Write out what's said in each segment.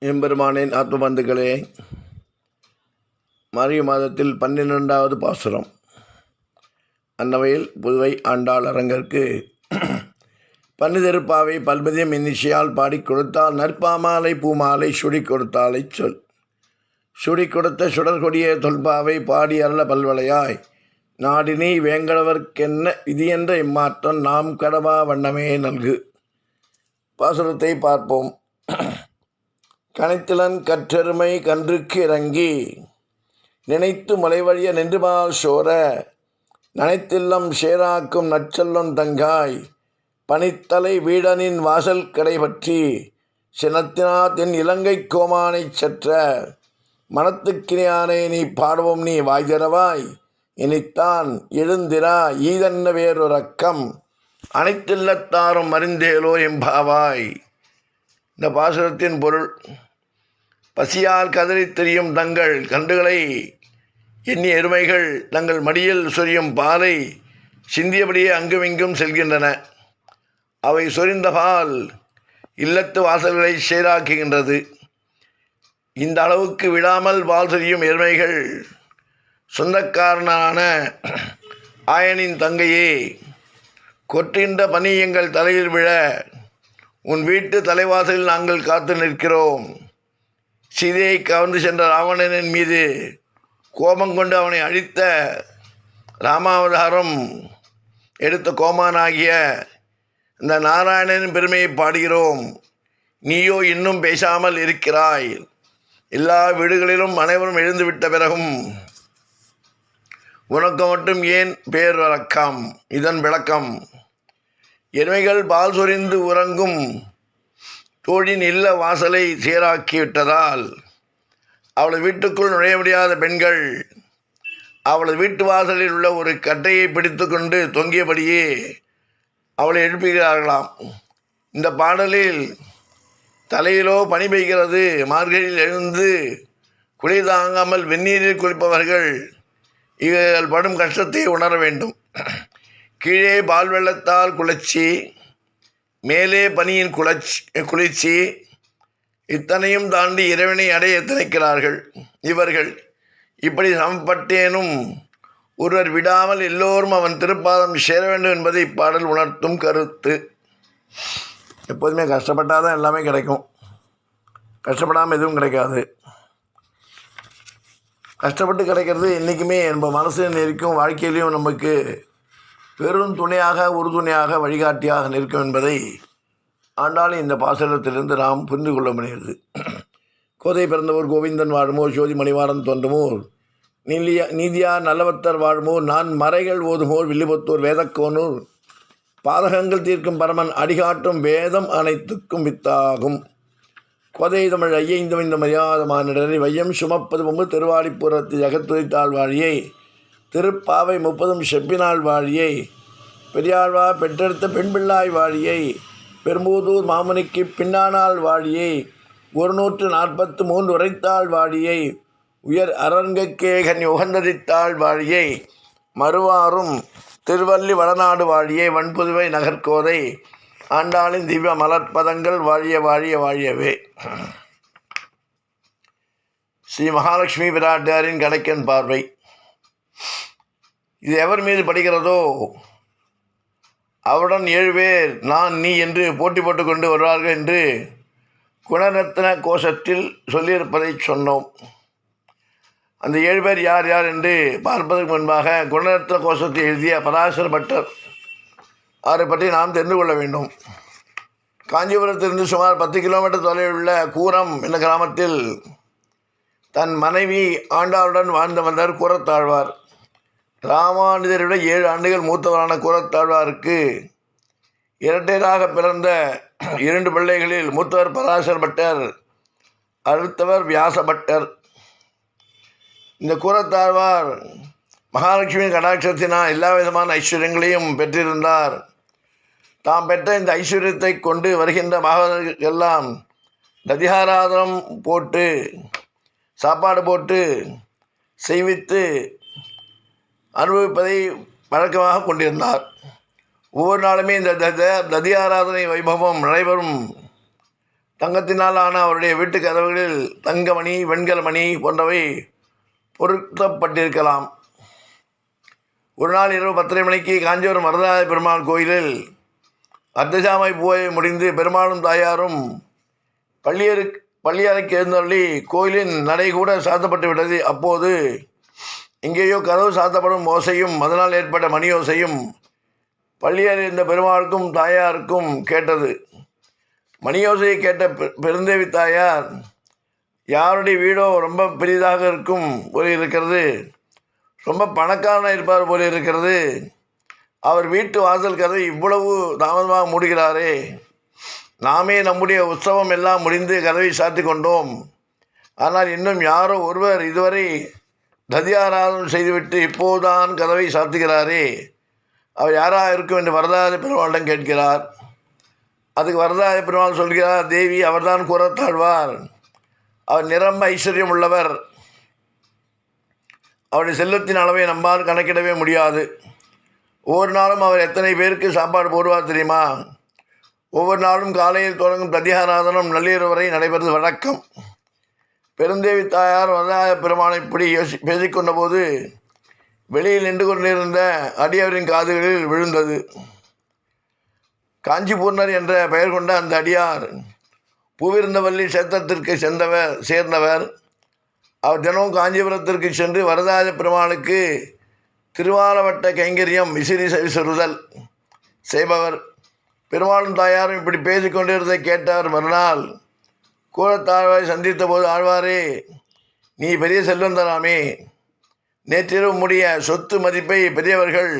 எம்பெருமானின் ஆத்மபந்துக்களே, மார்கழி மாதத்தில் 12வது பாசுரம். அன்னவையில் புதுவை ஆண்டாள் அரங்கற்கு பன்னிதிருப்பாவை பல்பதியம் இன்னிசையால் பாடிக் கொடுத்தால் நற்பாமாலை பூமாலை சுடி கொடுத்தாலை சொல். சுடி கொடுத்த சுடர்கொடிய தொல்பாவை பாடி அருள பல்வளையாய் நாடினி வேங்கடவர்க்கென்ன விதியென்ற இம்மாற்றம் நாம் கடவா வண்ணமே நல்கு. பாசுரத்தை பார்ப்போம். கனைத்திலன் கற்றெருமை கன்றுக்கு இறங்கி நினைத்து மலைவழிய நின்றுபால் சோர நனைத்தில்லம் சேராக்கும் நற்செல்லம் தங்காய் பனித்தலை வீடனின் வாசல் கடை பற்றி சினத்தினாத்தின் இலங்கை கோமானை சற்ற மனத்துக்கினியானே நீ பாடுவோம் நீ வாய்திரவாய் இனித்தான் எழுந்திரா ஈதன்ன வேறொரக்கம் அனைத்தில்லத்தாரும் அறிந்தேலோ எம்பாவாய். இந்த பாசுரத்தின் பொருள்: பசியால் கதறித் திரியும் தங்கள் கன்றுகளை எண்ணி எருமைகள் தங்கள் மடியில் சொரியும் பாலை சிந்தியபடியே அங்குமிங்கும் செல்கின்றன. அவை சொரிந்த பால் இல்லத்து வாசல்களை சீராக்குகின்றது. இந்த அளவுக்கு விடாமல் பால் சொரியும் எருமைகள் சொந்தக்காரனான ஆயனின் தங்கையே, கொட்டுகின்ற பனி எங்கள் தலையில் விழ உன் வீட்டு தலைவாசலில் நாங்கள் காத்து நிற்கிறோம். சீதையை கவர்ந்து சென்ற ராவணனின் மீது கோபம் கொண்டு அவனை அழித்த ராமாவதாரம் எடுத்த கோமானாகிய இந்த நாராயணனின் பெருமையை பாடுகிறோம். நீயோ இன்னும் பேசாமல் இருக்கிறாய். எல்லா வீடுகளிலும் அனைவரும் எழுந்துவிட்ட பிறகும் உனக்கு மட்டும் ஏன் பேர் வழக்கம்? இதன் விளக்கம்: எருமைகள் பால் சொரிந்து உறங்கும் தோழின் இல்ல வாசலை சீராக்கிவிட்டதால் அவளது வீட்டுக்குள் நுழைய முடியாத பெண்கள் அவளது வீட்டு வாசலில் உள்ள ஒரு கட்டையை பிடித்து கொண்டு தொங்கியபடியே அவளை எழுப்புகிறார்களாம். இந்த பாடலில் தலையிலோ பனி பெய்கிறது, மார்கழியில் எழுந்து குளிர் தாங்காமல் வெந்நீரில் குளிப்பவர்கள் இவர்கள் படும் கஷ்டத்தை உணர வேண்டும். கீழே பால் வெள்ளத்தால் குளிர்ச்சி, மேலே பனியின் குளிர்ச்சி, இத்தனையும் தாண்டி இறைவனை அடைய எத்தனைக்கிறார்கள் இவர்கள். இப்படி சமப்பட்டேனும் ஒருவர் விடாமல் எல்லோரும் அவன் திருப்பாதம் சேர வேண்டும் என்பதை இப்பாடல் உணர்த்தும் கருத்து. எப்போதுமே கஷ்டப்பட்டால் தான் எல்லாமே கிடைக்கும். கஷ்டப்படாமல் எதுவும் கிடைக்காது. கஷ்டப்பட்டு கிடைக்கிறது என்றைக்குமே நம்ம மனசு நெருக்கும், வாழ்க்கையிலையும் நமக்கு பெரும் துணையாக உறுதுணையாக வழிகாட்டியாக நிற்கும் என்பதை ஆண்டாலும் இந்த பாசுரத்திலிருந்து நாம் புரிந்து கொள்ள முடிகிறது. கோதை பிறந்தவோர் கோவிந்தன் வாழுமோர் ஜோதி மணிவாரன் தோன்றுமோர் நீதியார் நல்லவத்தர் வாழுமோர் நான் மறைகள் ஓதுமோர் வில்லிபுத்தூர் வேதக்கோனூர் பாதகங்கள் தீர்க்கும் பரமன் அடிகாட்டும் வேதம் அனைத்துக்கும் வித்தாகும். கோதை தமிழ் ஐயைந்தும் இந்த மரியாத மானிடரை வையம் சுமப்பது மும்பு திருவாடிப்புறத்து ஜகத்துரைத்தாள் வாழியை திருப்பாவை 30 செப்பினாள் வாழியை பெரியாழ்வா பெற்றெடுத்த பெண்பிள்ளாய் வாழியை பெரும்பூதூர் மாமுனிக்கு பின்னானால் வாழியை 143 உரைத்தாள் வாழியை உயர் அரங்கக்கே கனி உகந்ததித்தாள் வாழியை மறுவாரும் திருவள்ளி வடநாடு வாழியை வன்புதுவை நகர்கோதை ஆண்டாளின் திவ்ய மலர்பதங்கள் வாழிய வாழிய வாழியவே. ஸ்ரீ மகாலட்சுமி பிராட்டியாரின் கடைக்கன் பார்வை. இது எவர் மீது படுகிறதோ அவருடன் 7 பேர் நான் நீ என்று போட்டி போட்டுக்கொண்டு வருவார்கள் என்று குணரத்ன கோஷத்தில் சொல்லியிருப்பதை சொன்னோம். அந்த 7 பேர் யார் யார் என்று பார்ப்பதற்கு முன்பாக குணரத்ன கோஷத்தை எழுதிய பராசர பட்டர் அவரை பற்றி நாம் தெரிந்து கொள்ள வேண்டும். காஞ்சிபுரத்திலிருந்து சுமார் 10 கிலோமீட்டர் தொலைவில் உள்ள கூரம் என்ற கிராமத்தில் தன் மனைவி ஆண்டாளுடன் வாழ்ந்து வந்தார் கூரத்தாழ்வார். ராமானுஜரை விட 7 ஆண்டுகள் மூத்தவரான கூரத்தாழ்வாருக்கு இரட்டையராக பிறந்த 2 பிள்ளைகளில் மூத்தவர் பராசர பட்டர், அடுத்தவர் வியாசபட்டர். இந்த கூரத்தாழ்வார் மகாலட்சுமி கடாட்சத்தினால் எல்லா விதமான ஐஸ்வர்யங்களையும் பெற்றிருந்தார். தாம் பெற்ற இந்த ஐஸ்வர்யத்தை கொண்டு வருகின்ற பாகவதற்கெல்லாம் ததிகாராதனம் போட்டு சாப்பாடு போட்டு செய்வித்து அனுபவிப்பதை வழக்கமாக கொண்டிருந்தார். ஒவ்வொரு நாளுமே இந்த ததி ஆராதனை வைபவம் நடைபெறும் தங்கத்தினால் ஆன அவருடைய வீட்டு கதவுகளில் தங்கமணி, வெண்கல மணி போன்றவை பொருத்தப்பட்டிருக்கலாம். ஒரு நாள் இரவு 10:30 மணிக்கு காஞ்சிபுரம் வரதராஜ பெருமாள் கோயிலில் அர்த்தசாமை பூவை முடிந்து பெருமாளும் தாயாரும் பள்ளியறைக்கு எழுந்தள்ளி கோயிலின் நடை கூட சாத்தப்பட்டு விட்டது. அப்போது எங்கேயோ கதவு சாத்தப்படும் ஓசையும் அதனால் ஏற்பட்ட மணி ஓசையும் பள்ளியறை இருந்த பெருமாளுக்கும் தாயாருக்கும் கேட்டது. மணி ஓசையை கேட்ட பெருந்தேவி தாயார், யாருடைய வீடோ ரொம்ப பெரிதாக இருக்கும் போல இருக்கிறது, ரொம்ப பணக்காரனாக இருப்பார் போல இருக்கிறது, அவர் வீட்டு வாசல் கதவை இவ்வளவு தாமதமாக மூடுகிறாரே, நாமே நம்முடைய உற்சவம் எல்லாம் முடிந்து கதவை சாத்தி கொண்டோம், ஆனால் இன்னும் யாரோ ஒருவர் இதுவரை ததியாராதனம் செய்துவிட்டு இப்போதுதான் கதவை சாத்துகிறாரே, அவர் யாராக இருக்கும் என்று வரதராஜ பெருமாளிடம் கேட்கிறார். அதுக்கு வரதராஜ பெருமாள் சொல்கிறார், தேவி, அவர்தான் கூறத்தாழ்வார், அவர் நிரம்ப ஐஸ்வர்யம் உள்ளவர், அவருடைய செல்வத்தின் அளவை நம்மால் கணக்கிடவே முடியாது. ஒவ்வொரு நாளும் அவர் எத்தனை பேருக்கு சாப்பாடு போடுவார் தெரியுமா? ஒவ்வொரு நாளும் காலையில் தொடங்கும் ததியாராதனம் நள்ளிரவு வரை நடைபெறுவது வழக்கம். பெருந்தேவி தாயார் வரதராஜ பெருமானை இப்படி பேசிக்கொண்ட போது வெளியில் நின்று கொண்டிருந்த அடியாரின் காதுகளில் விழுந்தது. காஞ்சிபூர்ணர் என்ற பெயர் கொண்ட அந்த அடியார் பூவிருந்தவல்லி சேத்திரத்திற்கு சேர்ந்தவர். அவர் தினமும் காஞ்சிபுரத்திற்கு சென்று வரதராஜ பெருமாளுக்கு திருவாலவட்ட கைங்கரியம் விசிறி விசுறுதல் செய்பவர். பெருமாளும் தாயாரும் இப்படி பேசிக்கொண்டிருந்ததை கேட்டார். மறுநாள் கூறத்தாழ்வாரை சந்தித்த போது, ஆழ்வாரே, நீ பெரிய செல்வந்தராமே, நேற்றிரவு முடிய சொத்து மதிப்பை பெரியவர்கள்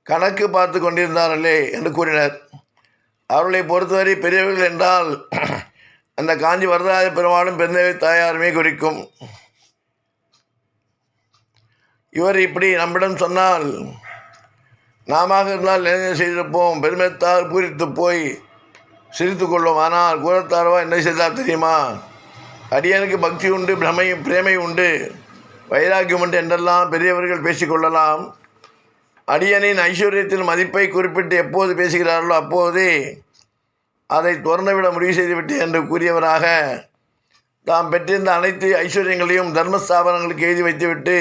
கணக்கு பார்த்து கொண்டிருந்தார்களே என்று கூறினர். அவர்களை பொறுத்தவரை பெரியவர்கள் என்றால் அந்த காஞ்சி வரதராஜ பெருமாளும் பெருந்தேவி தாயாருமே குறிக்கும். இவர் இப்படி நம்மிடம் சொன்னால் நாம இருந்தால் என்ன செய்திருப்போம்? பெருமைத்தால் பூரித்து போய் சிரித்து கொள்வோம். ஆனால் கூறத்தாழ்வா என்ன செய்தால் தெரியுமா? அடியனுக்கு பக்தி உண்டு, பிரேமை உண்டு, வைராக்கியம் உண்டு என்றெல்லாம் பெரியவர்கள் பேசிக்கொள்ளலாம். அடியனின் ஐஸ்வர்யத்தின் மதிப்பை குறிப்பிட்டு எப்போது பேசுகிறார்களோ அப்போதே அதை துறந்துவிட முடிவு செய்துவிட்டு என்று கூறியவராக தாம் பெற்றிருந்த அனைத்து ஐஸ்வர்யங்களையும் தர்மஸ்தாபனங்களுக்கு எழுதி வைத்துவிட்டு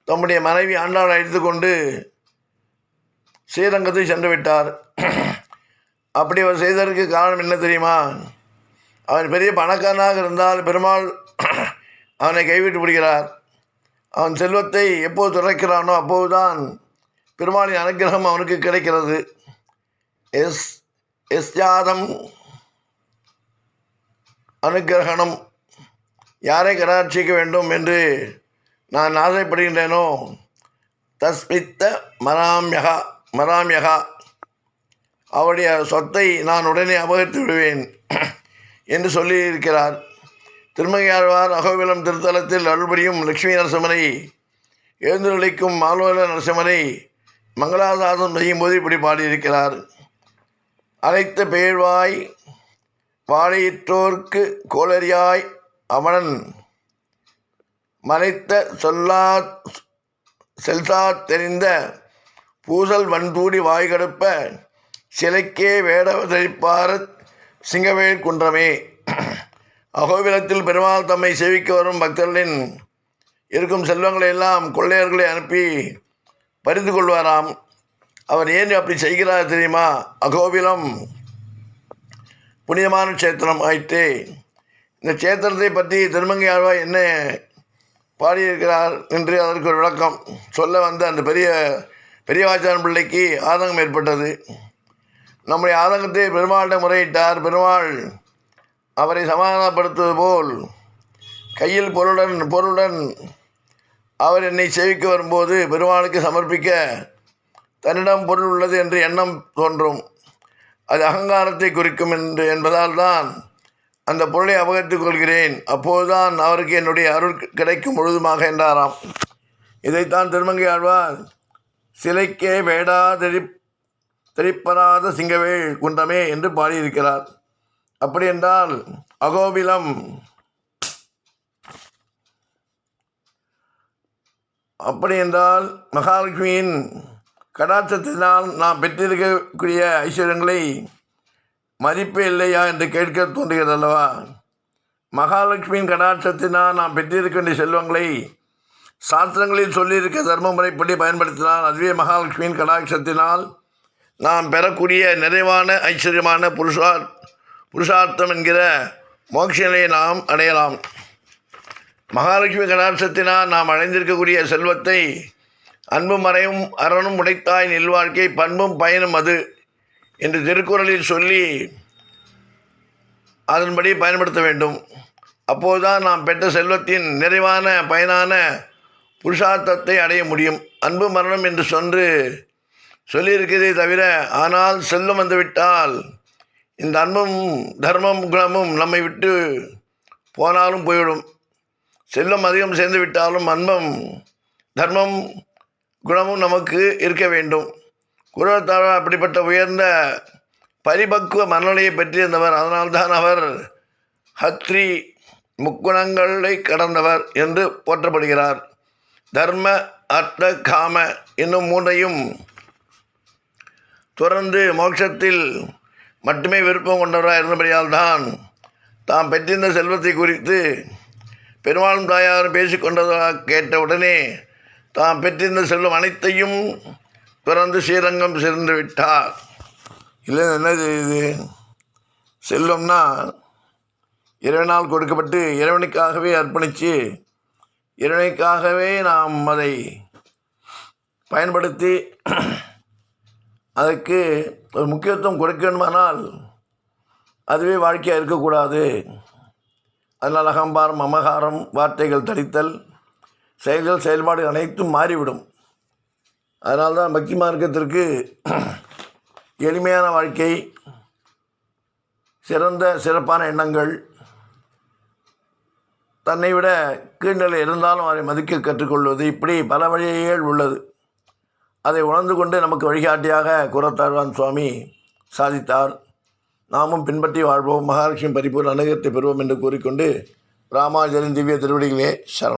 தம்முடைய மனைவி ஆண்டாளை அழைத்து கொண்டு ஸ்ரீரங்கத்தை சென்று விட்டார். அப்படி அவர் செய்ததற்கு காரணம் என்ன தெரியுமா? அவன் பெரிய பணக்காரனாக இருந்தால் பெருமாள் அவனை கைவிட்டு விடுகிறார். அவன் செல்வத்தை எப்போது துறக்கிறானோ அப்போதுதான் பெருமாளின் அனுக்கிரகம் அவனுக்கு கிடைக்கிறது. எஸ்யாதம் அனுக்கிரகணம், யாரை கடாட்சிக்க வேண்டும் என்று நான் ஆசைப்படுகின்றேனோ தஸ்மித்த மராம்யகா, அவருடைய சொத்தை நான் உடனே அபகரித்து விடுவேன் என்று சொல்லியிருக்கிறார். திருமங்கையாழ்வார் அகோபிலம் திருத்தலத்தில் அருள்புரியும் லட்சுமி நரசிம்மனை எழுந்துரைக்கும் மாலோல நரசிம்மனை மங்களாசாசனம் செய்யும்போது இப்படி பாடியிருக்கிறார். அனைத்த பேழ்வாய் வாழையிற்றோர்க்கு கோளரியாய் அவனன் மறைத்த செல்சா தெரிந்த பூசல் வன்தூடி வாய்கடுப்ப சிலைக்கே வேடவதரிப்பார சிங்கவேல் குன்றமே. அகோபிலத்தில் பெருமாள் தம்மை சேவிக்க வரும் பக்தர்களின் இருக்கும் செல்வங்களை எல்லாம் கொள்ளையர்களை அனுப்பி பறித்து கொள்வாராம். அவர் ஏன் அப்படி செய்கிறார் தெரியுமா? அகோபிலம் புனிதமான க்ஷேத்திரம் ஆயிற்றே. இந்த க்ஷேத்திரத்தை பற்றி திருமங்கையாழ்வார் என்ன பாடியிருக்கிறார் என்று அதற்கு ஒரு விளக்கம் சொல்ல வந்த அந்த பெரியவாச்சாரன் பிள்ளைக்கு ஆதங்கம் ஏற்பட்டது. நம்முடைய ஆதங்கத்தை பெருமாளிடம் முறையிட்டார். பெருமாள் அவரை சமாதானப்படுத்துவது போல் கையில் பொருளுடன் அவர் என்னை சேவிக்க வரும்போது பெருமாளுக்கு சமர்ப்பிக்க தன்னிடம் பொருள் உள்ளது என்று எண்ணம் தோன்றும். அது அகங்காரத்தை குறிக்கும் என்பதால் தான் அந்த பொருளை அபகரித்துக் கொள்கிறேன். அப்போதுதான் அவருக்கு என்னுடைய அருள் கிடைக்கும் முழுதுமாக என்றாராம். இதைத்தான் திருமங்கை ஆழ்வார் சிலைக்கே வேடா தெரிப்பராத சிங்கவேள் குன்றமே என்று பாடியிருக்கிறார். அப்படி என்றால் அகோபிலம் மகாலட்சுமியின் கடாட்சத்தினால் நாம் பெற்றிருக்கக்கூடிய ஐஸ்வர்யங்களை மதிப்பே இல்லையா என்று கேட்க தோன்றுகிறது அல்லவா? மகாலட்சுமியின் கடாட்சத்தினால் நாம் பெற்றிருக்க வேண்டிய செல்வங்களை சாஸ்திரங்களில் சொல்லியிருக்க தர்ம முறைப்படி பயன்படுத்தினால் அதுவே மகாலட்சுமியின் கடாட்சத்தினால் நாம் பெறக்கூடிய நிறைவான ஐஸ்வர்யமான புருஷார்த்தம் என்கிற மோட்ச நிலையை நாம் அடையலாம். மகாலட்சுமி கடாட்சத்தினால் நாம் அடைந்திருக்கக்கூடிய செல்வத்தை அன்பும் மறையும் அறனும் உடைத்தாய் நெல்வாழ்க்கை பண்பும் பயனும் அது என்று திருக்குறளில் சொல்லி அதன்படி பயன்படுத்த வேண்டும். அப்போதுதான் நாம் பெற்ற செல்வத்தின் நிறைவான பயனான புருஷார்த்தத்தை அடைய முடியும். அன்பு மரணம் என்று சொல்லியிருக்கிறதே தவிர, ஆனால் செல்வம் வந்துவிட்டால் இந்த அன்பும் தர்மம் குணமும் நம்மை விட்டு போனாலும் போய்விடும். செல்வம் அதிகம் சேர்ந்து விட்டாலும் அன்பும் தர்மம் குணமும் நமக்கு இருக்க வேண்டும். குருவத்தாழ்வார் அப்படிப்பட்ட உயர்ந்த பரிபக்குவ மனநிலையை பெற்றிருந்தவர். அதனால்தான் அவர் ஹத்ரி முக்குணங்களை கடந்தவர் என்று போற்றப்படுகிறார். தர்ம அர்த்த காம என்னும் மூன்றையும் தொடர்ந்து மோட்சத்தில் மட்டுமே விருப்பம் கொண்டவராக இருந்தபடியால் தான் தாம் பெற்றிருந்த செல்வத்தை குறித்து பெருமாளும் தாயாரும் பேசிக்கொண்டதாக கேட்ட உடனே தாம் பெற்றிருந்த செல்வம் அனைத்தையும் பிறந்து ஸ்ரீரங்கம் சென்று விட்டார். இல்லை, என்ன செய்யுது? செல்வம்னா இறைவனால் கொடுக்கப்பட்டு இறைவனுக்காகவே அர்ப்பணித்து இறைவனுக்காகவே நாம் அதை பயன்படுத்தி அதற்கு ஒரு முக்கியத்துவம் கொடுக்க வேண்டுமானால் அதுவே வாழ்க்கையாக இருக்கக்கூடாது. அதனால் அகம்பாரம் மமகாரம் வார்த்தைகள் தடித்தல் செயல்கள் செயல்பாடு அனைத்தும் மாறிவிடும். அதனால்தான் பக்தி மார்க்கத்திற்கு எளிமையான வாழ்க்கை, சிறப்பான எண்ணங்கள், தன்னை விட கீழ்நிலை இருந்தாலும் அதை மதிக்க கற்றுக்கொள்வது, இப்படி பல வழிகள் உள்ளது. அதை உணர்ந்து கொண்டு நமக்கு வழிகாட்டியாக குரத்தாழ்வான் சுவாமி சாதித்தார். நாமும் பின்பற்றி வாழ்வோம். மகாலட்சுமி பரிபூர்ண அனுகிரகத்தை பெறுவோம் என்று கூறிக்கொண்டு ராமானுஜரின் திவ்ய திருவடிகளே சரணம்.